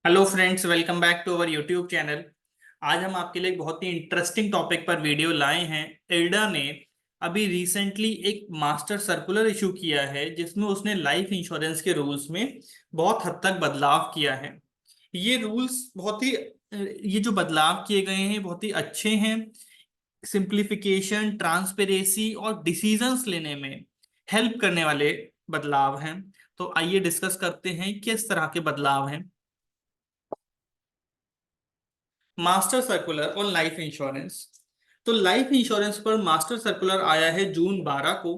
Hello friends, welcome back to our YouTube channel. आज हम आपके लिए एक बहुत ही इंटरेस्टिंग टॉपिक पर वीडियो लाए हैं। एल्डा ने अभी रिसेंटली एक मास्टर सर्कुलर इशू किया है जिसमें उसने लाइफ इंश्योरेंस के रूल्स में बहुत हद तक बदलाव किया है। ये रूल्स बहुत ही ये जो बदलाव किए गए हैं बहुत ही अच्छे हैं। सिंप्लीफिकेशन, ट्रांसपेरेंसी और डिसीजंस लेने में हेल्प करने वाले बदलाव हैं। तो आइए डिस्कस करते हैं किस तरह के बदलाव हैं। मास्टर सर्कुलर और लाइफ इंश्योरेंस। तो लाइफ इंश्योरेंस पर मास्टर सर्कुलर आया है जून 12 को।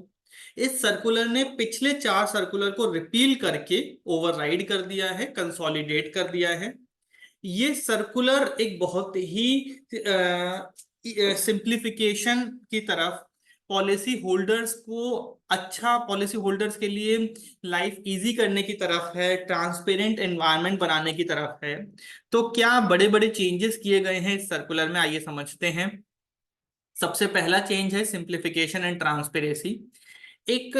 इस सर्कुलर ने पिछले 4 सर्कुलर को रिपील करके ओवरराइड कर दिया है, कंसोलिडेट कर दिया है। ये सर्कुलर एक बहुत ही सिंप्लीफिकेशन की तरफ, पॉलिसी होल्डर्स को अच्छा, पॉलिसी होल्डर्स के लिए लाइफ इजी करने की तरफ है, ट्रांसपेरेंट एनवायरनमेंट बनाने की तरफ है। तो क्या बड़े बड़े चेंजेस किए गए हैं इस सर्कुलर में, आइए समझते हैं। सबसे पहला चेंज है सिंप्लीफिकेशन एंड ट्रांसपेरेंसी। एक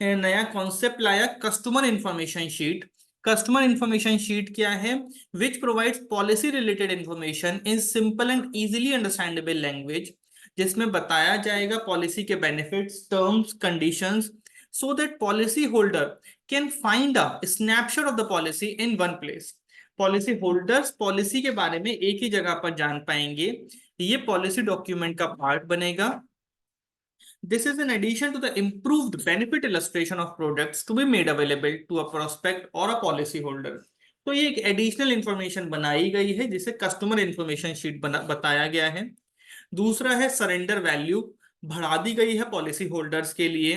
नया कॉन्सेप्ट लाया, customer information sheet. Customer information sheet क्या है? Which provides policy related information in simple and easily understandable language, जिसमें बताया जाएगा पॉलिसी के benefits, terms, conditions, so that policy holder can find a snapshot of the policy in one place. Policy holders policy के बारे में एक ही जगह पर जान पाएंगे। ये पॉलिसी डॉक्यूमेंट का पार्ट बनेगा। This is in addition to the improved benefit illustration of products to be made available to a prospect or a policy holder। तो ये एक एडिशनल इंफॉर्मेशन बनाई गई है जिसे कस्टमर इंफॉर्मेशन शीट बताया गया है। दूसरा है सरेंडर वैल्यू, बढ़ा दी गई है पॉलिसी होल्डर्स के लिए।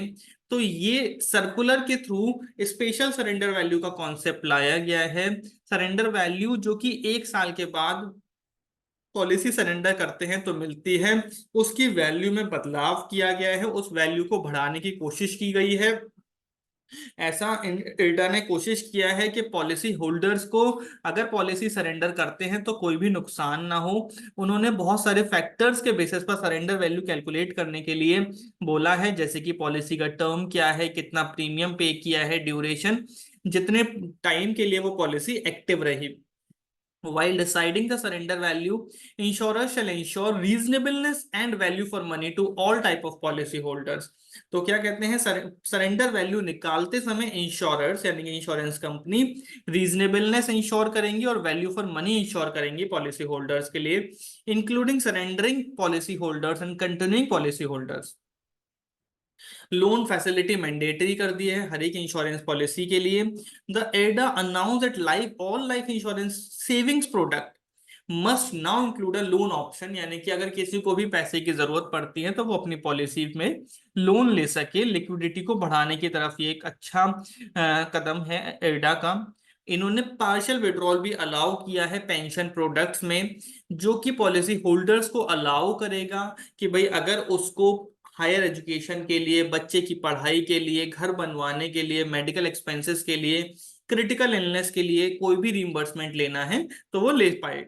तो ये सर्कुलर के थ्रू स्पेशल सरेंडर वैल्यू का कॉन्सेप्ट लाया गया है। सरेंडर वैल्यू जो कि 1 साल के बाद पॉलिसी सरेंडर करते हैं तो मिलती है, उसकी वैल्यू में बदलाव किया गया है, उस वैल्यू को बढ़ाने की कोशिश की गई है। ऐसा इल्डा ने कोशिश किया है कि पॉलिसी होल्डर्स को अगर पॉलिसी सरेंडर करते हैं तो कोई भी नुकसान ना हो। उन्होंने बहुत सारे फैक्टर्स के बेसिस पर सरेंडर वैल्यू कैलकुलेट करने के लिए बोला है, जैसे कि पॉलिसी का टर्म क्या है, कितना प्रीमियम पे किया है, ड्यूरेशन, जितने टाइम के लिए वो पॉलिसी एक्टिव रही। While deciding the surrender value, insurer shall ensure reasonableness and value for money to all type of policy holders। तो क्या कहते हैं, सरेंडर वैल्यू निकालते समय इंश्योरर्स यानी कि इंश्योरेंस कंपनी रीजनेबलनेस इंश्योर करेंगी और वैल्यू फॉर मनी इंश्योर करेंगी पॉलिसी होल्डर्स के लिए, including surrendering policy holders and continuing policy holders. Loan facility mandatory कर दी है हर एक इंश्योरेंस पॉलिसी के लिए। द एडा announce that life all life insurance savings product must now include a loan option, यानी कि अगर किसी को भी पैसे की जरूरत पड़ती है तो वो अपनी पॉलिसी में लोन ले सके। लिक्विडिटी को बढ़ाने की तरफ ये एक अच्छा कदम है एडा का। इन्होंने पार्शियल विड्रॉल भी अलाउ किया है पेंशन प्रोडक्ट्स में, जो कि पॉलिसी होल्डर्स को अलाउ करेगा कि भाई अगर उसको हायर एजुकेशन के लिए, बच्चे की पढ़ाई के लिए, घर बनवाने के लिए, मेडिकल एक्सपेंसेस के लिए, क्रिटिकल इलनेस के लिए कोई भी रिइंबर्समेंट लेना है तो वो ले पाए।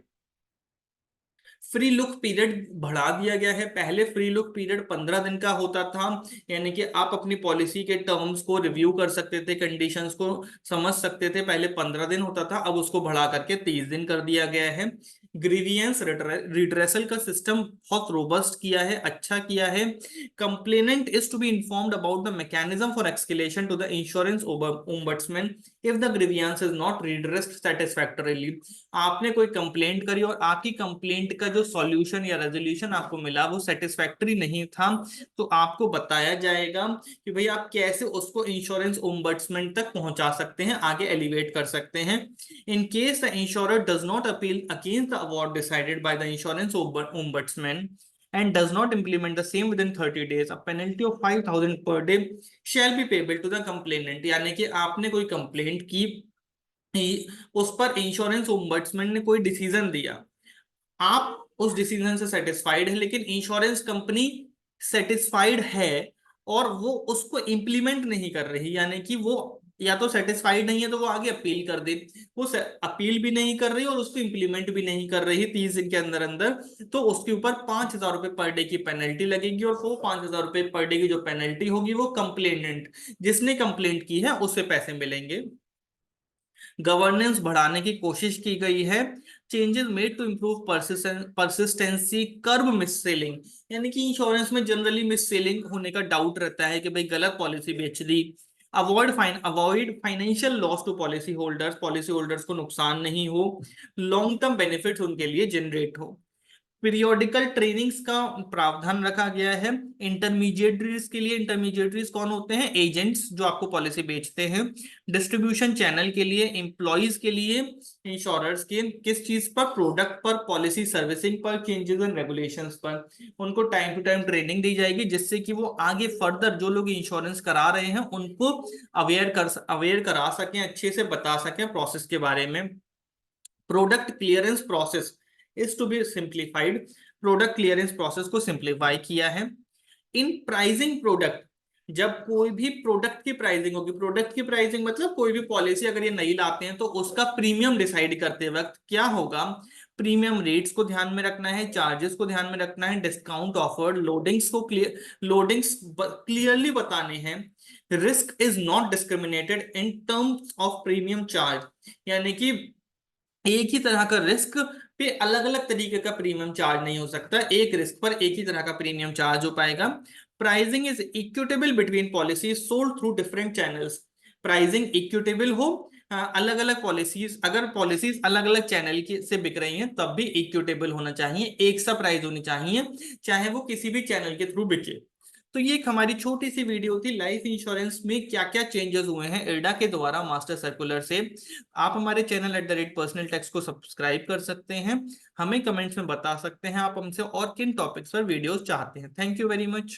फ्री लुक पीरियड बढ़ा दिया गया है। पहले फ्री लुक पीरियड 15 दिन का होता था, यानी कि आप अपनी पॉलिसी के टर्म्स को रिव्यू कर सकते थे, कंडीशंस को समझ सकते थे। पहले 15 दिन होता था, अब उसको बढ़ा करके 30 दिन कर दिया गया है। ग्रीवियंस रिड्रेसल का सिस्टम बहुत रोबस्ट किया है, अच्छा किया है। Complainant is to be informed about the mechanism for escalation to the insurance ombudsman if the grievance is not redressed satisfactorily. आपने कोई कंप्लेंट करी और आपकी कंप्लेंट का जो सॉल्यूशन या रेजोल्यूशन आपको मिला वो सेटिस्फैक्टरी नहीं था, तो आपको बताया जाएगा कि भाई आप कैसे उसको इंश्योरेंस ओम्बड्समैन तक पहुंचा सकते हैं, आगे एलिवेट कर सकते हैं। In case the insurer does not appeal against the award decided by the insurance ombudsman and does not implement the same within 30 days, a penalty of 5,000 per day shall be payable to the complainant। यानी कि आपने कोई complaint की, उस पर insurance ombudsman ने कोई decision दिया, आप उस डिसीजन से सेटिस्फाइड है लेकिन इंश्योरेंस कंपनी सेटिस्फाइड है और वो उसको इंप्लीमेंट नहीं कर रही, यानी कि वो या तो सेटिस्फाइड नहीं है तो वो आगे अपील कर दे, वो अपील भी नहीं कर रही और उसको इंप्लीमेंट भी नहीं कर रही 30 दिन के अंदर अंदर, तो उसके ऊपर 5,000 रुपए पर डे की पेनल्टी लगेगी। और वो 5,000 रुपए पर डे की जो पेनल्टी होगी वो कंप्लेनेंट जिसने कंप्लेंट की है उससे पैसे मिलेंगे। गवर्नेंस बढ़ाने की कोशिश की गई है। Changes made to improve persistency, curb mis selling, यानी कि इंश्योरेंस में जनरली मिस सेलिंग होने का डाउट रहता है कि भाई गलत पॉलिसी बेच दी। Avoid financial loss to policy holders को नुकसान नहीं हो, लॉन्ग टर्म बेनिफिट्स उनके लिए जनरेट हो। पीरियोडिकल ट्रेनिंग्स का प्रावधान रखा गया है। इंटरमीडिएटरीज के लिए, इंटरमीडिएटरीज कौन होते हैं? एजेंट्स जो आपको पॉलिसी बेचते हैं। डिस्ट्रीब्यूशन चैनल के लिए, एम्प्लॉयज के लिए, इंश्योरर्स के किस चीज पर? प्रोडक्ट पर, पॉलिसी सर्विसिंग पर, चेंजेस इन रेगुलेशंस पर उनको टाइम टू टाइम ट्रेनिंग दी जाएगी, जिससे कि वो आगे फर्दर जो लोग इंश्योरेंस करा रहे हैं उनको अवेयर करा सकें, अच्छे से बता सकें प्रोसेस के बारे में। Product clearance process is to be simplified, product clearance process को सिंप्लीफाई किया है। इन प्राइसिंग प्रोडक्ट, जब कोई भी प्रोडक्ट की प्राइसिंग होगी, प्रोडक्ट की प्राइसिंग मतलब कोई भी पॉलिसी अगर ये नहीं लाते हैं तो उसका प्रीमियम डिसाइड करते वक्त क्या होगा? प्रीमियम रेट्स को ध्यान में रखना है, चार्जेस को ध्यान में रखना है, डिस्काउंट ऑफर्ड, लोडिंग्स क्लियरली बताने हैं। Risk is not discriminated in terms of premium charge, यानी कि एक ही तरह का रिस्क पे अलग अलग तरीके का प्रीमियम चार्ज नहीं हो सकता, एक रिस्क पर एक ही तरह का प्रीमियम चार्ज हो पाएगा। Pricing is equitable between policies sold through different channels, pricing equitable हो, अलग अलग पॉलिसीज, अगर पॉलिसीज अलग अलग चैनल की से बिक रही हैं तब भी इक्विटेबल होना चाहिए, एक सा प्राइस होनी चाहिए, चाहे वो किसी भी चैनल के थ्रू बिके। तो ये एक हमारी छोटी सी वीडियो थी, लाइफ इंश्योरेंस में क्या क्या चेंजेस हुए हैं इरडा के द्वारा मास्टर सर्कुलर से। आप हमारे चैनल @पर्सनल टैक्स को सब्सक्राइब कर सकते हैं, हमें कमेंट्स में बता सकते हैं आप हमसे और किन टॉपिक्स पर वीडियोस चाहते हैं। Thank you very much.